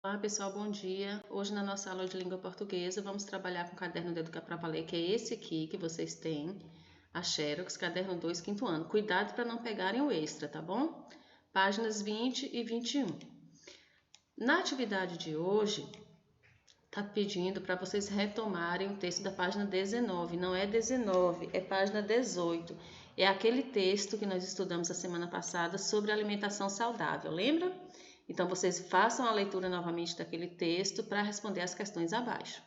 Olá pessoal, bom dia. Hoje na nossa aula de língua portuguesa vamos trabalhar com o caderno do Educar para Valer, que é esse aqui que vocês têm, a Xerox, caderno 2, quinto ano. Cuidado para não pegarem o extra, tá bom? Páginas 20 e 21. Na atividade de hoje, está pedindo para vocês retomarem o texto da página 19. Não é 19, é página 18. É aquele texto que nós estudamos a semana passada sobre alimentação saudável, lembra? Então, vocês façam a leitura novamente daquele texto para responder as questões abaixo.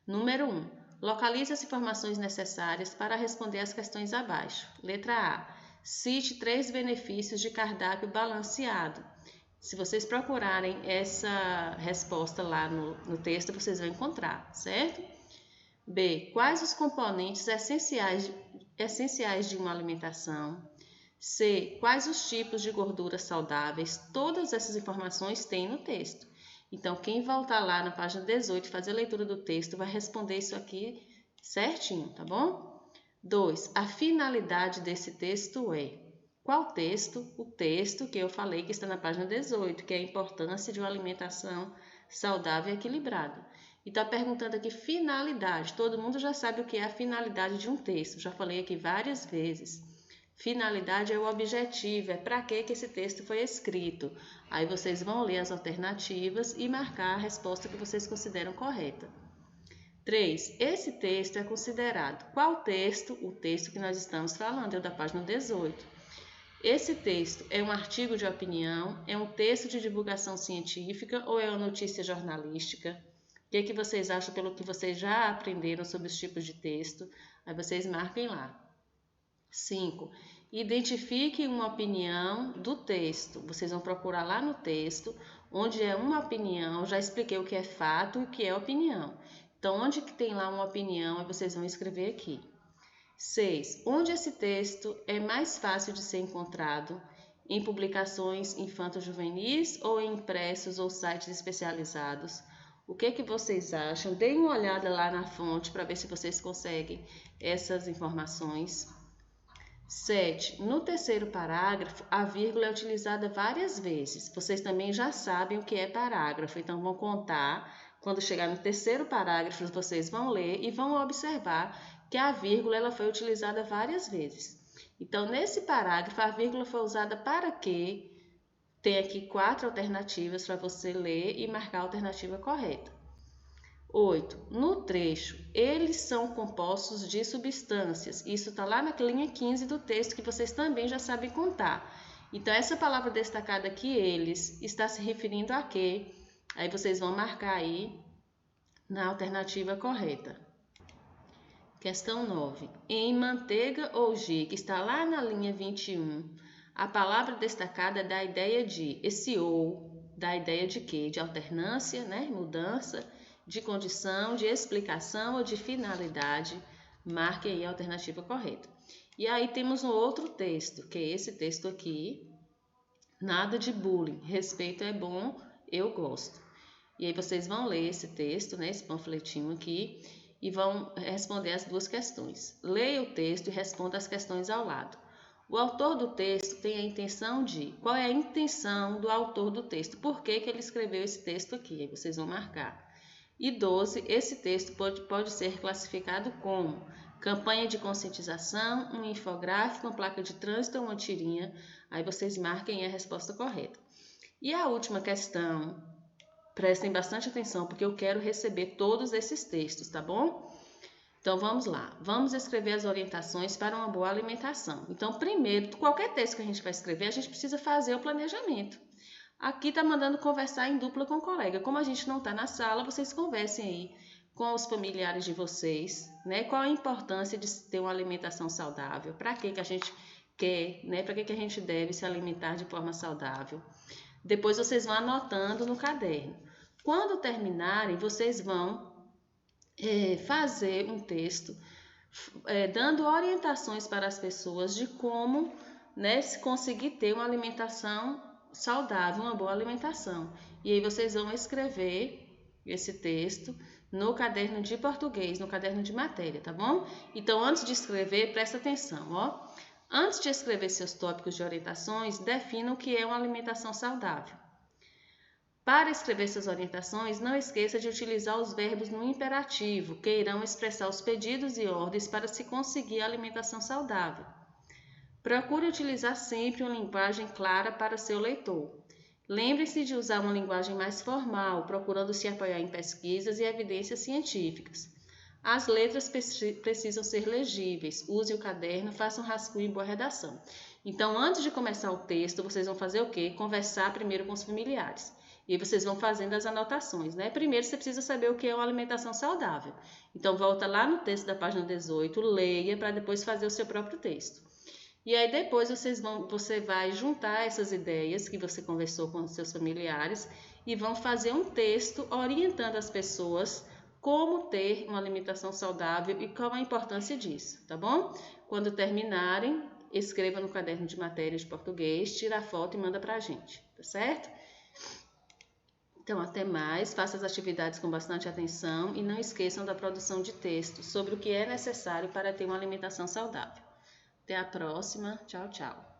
Número 1. Localize as informações necessárias para responder as questões abaixo. Letra A. Cite 3 benefícios de cardápio balanceado. Se vocês procurarem essa resposta lá no texto, vocês vão encontrar, certo? B. Quais os componentes essenciais de uma alimentação? C. Quais os tipos de gorduras saudáveis? Todas essas informações tem no texto. Então, quem voltar lá na página 18 e fazer a leitura do texto vai responder isso aqui certinho, tá bom? 2. A finalidade desse texto é... Qual texto? O texto que eu falei que está na página 18, que é a importância de uma alimentação saudável e equilibrada. E está perguntando aqui finalidade. Todo mundo já sabe o que é a finalidade de um texto. Já falei aqui várias vezes. Finalidade é o objetivo, é para que esse texto foi escrito. Aí vocês vão ler as alternativas e marcar a resposta que vocês consideram correta. 3. Esse texto é considerado qual texto? O texto que nós estamos falando, é o da página 18. Esse texto é um artigo de opinião, é um texto de divulgação científica ou é uma notícia jornalística? O que vocês acham pelo que vocês já aprenderam sobre os tipos de texto? Aí vocês marquem lá. 5. Identifique uma opinião do texto. Vocês vão procurar lá no texto, onde é uma opinião. Já expliquei o que é fato e o que é opinião. Então, onde que tem lá uma opinião, aí vocês vão escrever aqui. 6. Onde esse texto é mais fácil de ser encontrado? Em publicações infanto-juvenis ou em impressos ou sites especializados? O que vocês acham? Deem uma olhada lá na fonte para ver se vocês conseguem essas informações. 7. No terceiro parágrafo, a vírgula é utilizada várias vezes. Vocês também já sabem o que é parágrafo, então vão contar. Quando chegar no terceiro parágrafo, vocês vão ler e vão observar que a vírgula ela foi utilizada várias vezes. Então, nesse parágrafo, a vírgula foi usada para quê? Tem aqui 4 alternativas para você ler e marcar a alternativa correta. 8. No trecho, eles são compostos de substâncias. Isso está lá na linha 15 do texto que vocês também já sabem contar. Então, essa palavra destacada aqui, eles, está se referindo a quê? Aí vocês vão marcar aí na alternativa correta. Questão 9. Em manteiga ou ghee, que está lá na linha 21, a palavra destacada dá a ideia de, esse ou, dá a ideia de quê? De alternância, né? Mudança, de condição, de explicação ou de finalidade. Marque aí a alternativa correta. E aí temos um outro texto, que é esse texto aqui. Nada de bullying, respeito é bom, eu gosto. E aí vocês vão ler esse texto, né? Esse panfletinho aqui. E vão responder as 2 questões. Leia o texto e responda as questões ao lado. O autor do texto tem a intenção de... Qual é a intenção do autor do texto? Por que ele escreveu esse texto aqui? Aí vocês vão marcar. E 12, esse texto pode ser classificado como campanha de conscientização, um infográfico, uma placa de trânsito ou uma tirinha. Aí vocês marquem a resposta correta. E a última questão... Prestem bastante atenção, porque eu quero receber todos esses textos, tá bom? Então, vamos lá. Vamos escrever as orientações para uma boa alimentação. Então, primeiro, qualquer texto que a gente vai escrever, a gente precisa fazer o planejamento. Aqui está mandando conversar em dupla com o colega. Como a gente não está na sala, vocês conversem aí com os familiares de vocês, né? Qual a importância de ter uma alimentação saudável? Para que a gente quer, né? Para que a gente deve se alimentar de forma saudável? Depois vocês vão anotando no caderno. Quando terminarem, vocês vão fazer um texto dando orientações para as pessoas de como, né, se conseguir ter uma alimentação saudável, uma boa alimentação. E aí vocês vão escrever esse texto no caderno de português, no caderno de matéria, tá bom? Então, antes de escrever, presta atenção, ó. Antes de escrever seus tópicos de orientações, defina o que é uma alimentação saudável. Para escrever suas orientações, não esqueça de utilizar os verbos no imperativo, que irão expressar os pedidos e ordens para se conseguir a alimentação saudável. Procure utilizar sempre uma linguagem clara para seu leitor. Lembre-se de usar uma linguagem mais formal, procurando se apoiar em pesquisas e evidências científicas. As letras precisam ser legíveis. Use o caderno, faça um rascunho e boa redação. Então, antes de começar o texto, vocês vão fazer o quê? Conversar primeiro com os familiares. E vocês vão fazendo as anotações, né? Primeiro, você precisa saber o que é uma alimentação saudável. Então, volta lá no texto da página 18, leia para depois fazer o seu próprio texto. E aí depois você vai juntar essas ideias que você conversou com os seus familiares e vão fazer um texto orientando as pessoas como ter uma alimentação saudável e qual a importância disso, tá bom? Quando terminarem, escreva no caderno de matéria de português, tira a foto e manda pra gente, tá certo? Então, até mais, faça as atividades com bastante atenção e não esqueçam da produção de texto sobre o que é necessário para ter uma alimentação saudável. Até a próxima. Tchau, tchau.